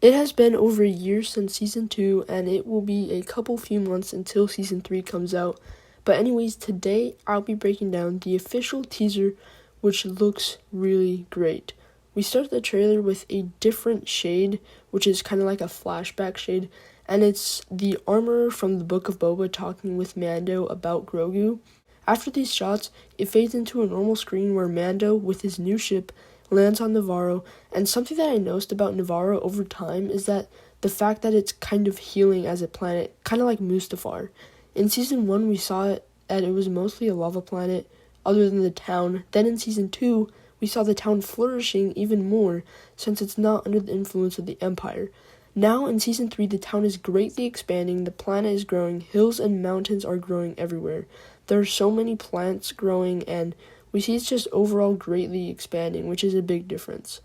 It has been over a year since Season 2, and it will be a few months until Season 3 comes out. But anyways, today I'll be breaking down the official teaser, which looks really great. We start the trailer with a different shade, which is kind of like a flashback shade, and it's the armorer from the Book of Boba talking with Mando about Grogu. After these shots, it fades into a normal screen where Mando, with his new ship, lands on Navarro, and something that I noticed about Navarro over time is that the fact that it's kind of healing as a planet, kind of like Mustafar. In Season 1, we saw it, that it was mostly a lava planet, other than the town. Then in Season 2, we saw the town flourishing even more, since it's not under the influence of the Empire. Now in Season 3, the town is greatly expanding, the planet is growing, hills and mountains are growing everywhere. There are so many plants growing, and we see it's just overall greatly expanding, which is a big difference.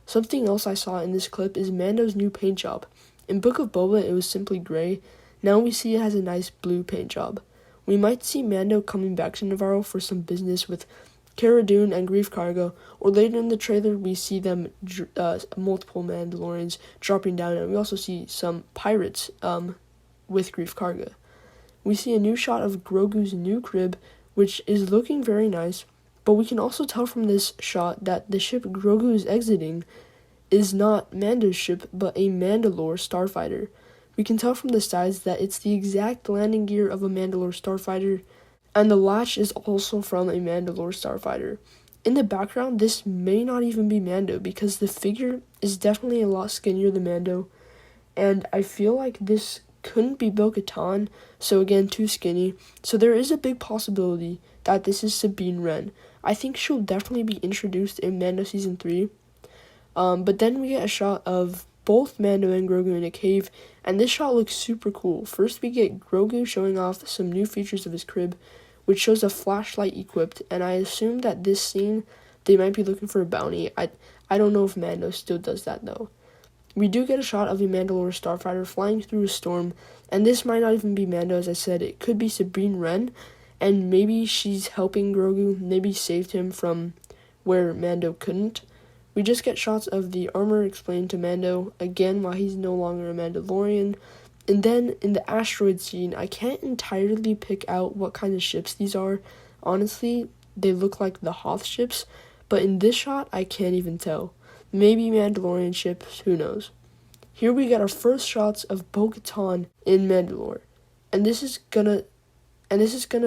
Something else I saw in this clip is Mando's new paint job. In Book of Boba, it was simply gray. Now we see it has a nice blue paint job. We might see Mando coming back to Navarro for some business with Cara Dune and Greef Karga, or later in the trailer we see them, multiple Mandalorians dropping down, and we also see some pirates with Greef Karga. We see a new shot of Grogu's new crib, which is looking very nice, but we can also tell from this shot that the ship Grogu is exiting is not Mando's ship, but a Mandalore starfighter. We can tell from the sides that it's the exact landing gear of a Mandalore starfighter, and the latch is also from a Mandalore starfighter. In the background, this may not even be Mando, because the figure is definitely a lot skinnier than Mando, and I feel like this couldn't be Bo-Katan, so again, too skinny. So there is a big possibility that this is Sabine Wren. I think she'll definitely be introduced in Mando Season 3. But then we get a shot of both Mando and Grogu in a cave, and this shot looks super cool. First we get Grogu showing off some new features of his crib, which shows a flashlight equipped, and I assume that this scene, they might be looking for a bounty. I don't know if Mando still does that though. We do get a shot of a Mandalore starfighter flying through a storm, and this might not even be Mando, as I said. It could be Sabine Wren, and maybe she's helping Grogu, maybe saved him from where Mando couldn't. We just get shots of the armor explained to Mando, again while he's no longer a Mandalorian. And then in the asteroid scene, I can't entirely pick out what kind of ships these are. Honestly, they look like the Hoth ships, but in this shot, I can't even tell. Maybe Mandalorian ships, who knows. Here we get our first shots of Bo-Katan in Mandalore. And this is gonna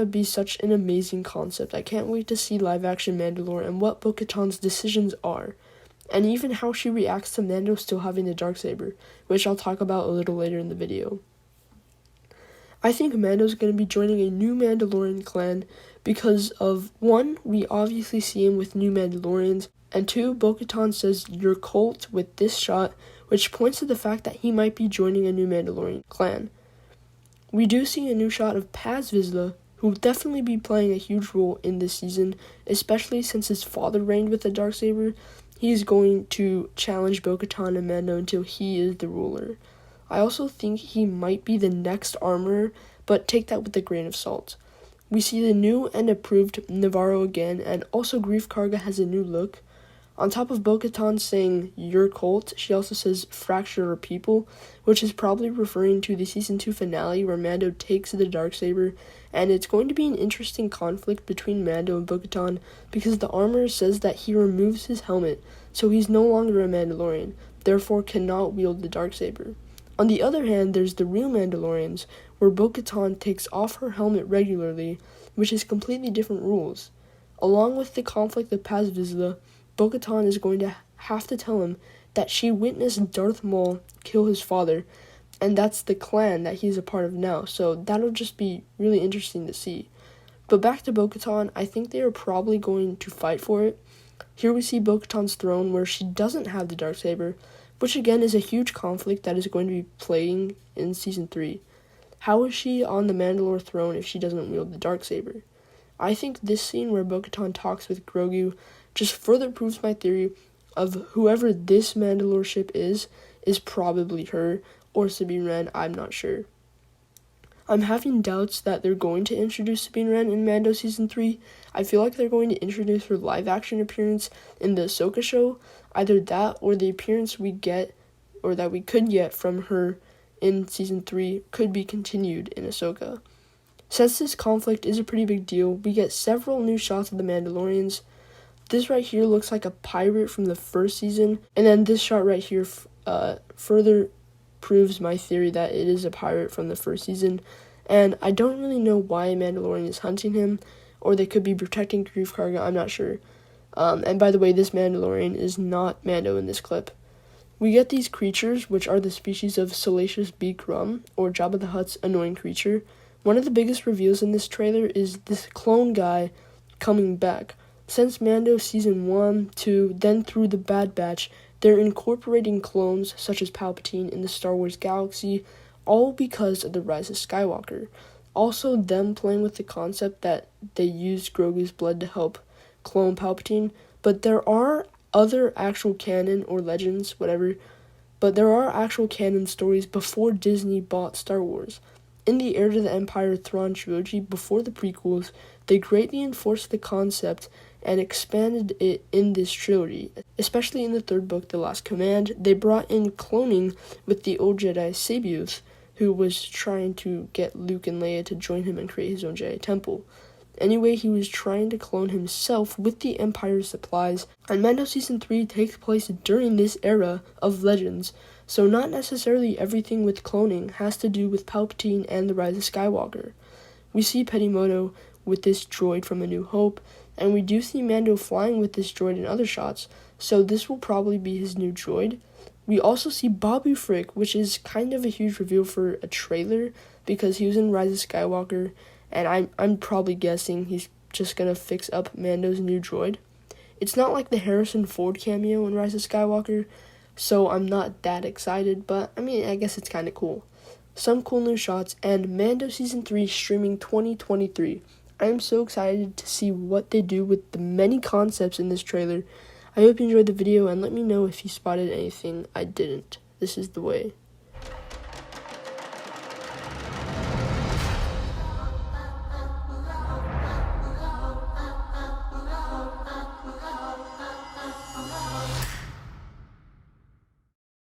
be such an amazing concept. I can't wait to see live action Mandalore and what Bo-Katan's decisions are. And even how she reacts to Mando still having the Darksaber, which I'll talk about a little later in the video. I think Mando's going to be joining a new Mandalorian clan because of, one, we obviously see him with new Mandalorians, and two, Bo-Katan says, "Your cult," with this shot, which points to the fact that he might be joining a new Mandalorian clan. We do see a new shot of Paz Vizsla, who will definitely be playing a huge role in this season, especially since his father reigned with the Darksaber. He is going to challenge Bo-Katan and Mando until he is the ruler. I also think he might be the next armorer, but take that with a grain of salt. We see the new and approved Navarro again, and also Greef Karga has a new look. On top of Bo-Katan saying, "Your cult," she also says, "Fracture our people," which is probably referring to the Season 2 finale where Mando takes the Darksaber, and it's going to be an interesting conflict between Mando and Bo-Katan because the armorer says that he removes his helmet, so he's no longer a Mandalorian, therefore cannot wield the Darksaber. On the other hand, there's the real Mandalorians, where Bo-Katan takes off her helmet regularly, which is completely different rules. Along with the conflict of Paz Vizsla, Bo-Katan is going to have to tell him that she witnessed Darth Maul kill his father, and that's the clan that he's a part of now, so that'll just be really interesting to see. But back to Bo-Katan, I think they are probably going to fight for it. Here we see Bo-Katan's throne, where she doesn't have the Darksaber, which again is a huge conflict that is going to be playing in Season 3. How is she on the Mandalore throne if she doesn't wield the Darksaber? I think this scene where Bo-Katan talks with Grogu just further proves my theory of whoever this Mandalore ship is probably her, or Sabine Wren, I'm not sure. I'm having doubts that they're going to introduce Sabine Wren in Mando Season 3. I feel like they're going to introduce her live-action appearance in the Ahsoka show. Either that or the appearance we get or that we could get from her in Season 3 could be continued in Ahsoka. Since this conflict is a pretty big deal, we get several new shots of the Mandalorians. This right here looks like a pirate from the first season, and then this shot right here further proves my theory that it is a pirate from the first season, and I don't really know why a Mandalorian is hunting him, or they could be protecting Grief Karga, I'm not sure. And by the way, this Mandalorian is not Mando in this clip. We get these creatures, which are the species of Salacious Beak Rum, or Jabba the Hutt's annoying creature. One of the biggest reveals in this trailer is this clone guy coming back. Since Mando Season 1, 2, then through the Bad Batch, they're incorporating clones such as Palpatine in the Star Wars galaxy, all because of the Rise of Skywalker. Also, them playing with the concept that they used Grogu's blood to help clone Palpatine, but there are other actual canon or legends, whatever, but there are actual canon stories before Disney bought Star Wars. In the Heir to the Empire Thrawn trilogy, before the prequels, they greatly enforced the concept and expanded it in this trilogy. Especially in the third book, The Last Command, they brought in cloning with the old Jedi Sabius, who was trying to get Luke and Leia to join him and create his own Jedi Temple. Anyway, he was trying to clone himself with the Empire's supplies, and Mando Season 3 takes place during this era of Legends, so not necessarily everything with cloning has to do with Palpatine and the Rise of Skywalker. We see Petimoto with this droid from A New Hope, and we do see Mando flying with this droid in other shots, so this will probably be his new droid. We also see Babu Frick, which is kind of a huge reveal for a trailer, because he was in Rise of Skywalker, and I'm probably guessing he's just gonna fix up Mando's new droid. It's not like the Harrison Ford cameo in Rise of Skywalker, so I'm not that excited, but I mean, I guess it's kind of cool. Some cool new shots, and Mando Season 3 streaming 2023. I am so excited to see what they do with the many concepts in this trailer. I hope you enjoyed the video, and let me know if you spotted anything I didn't. This is the way.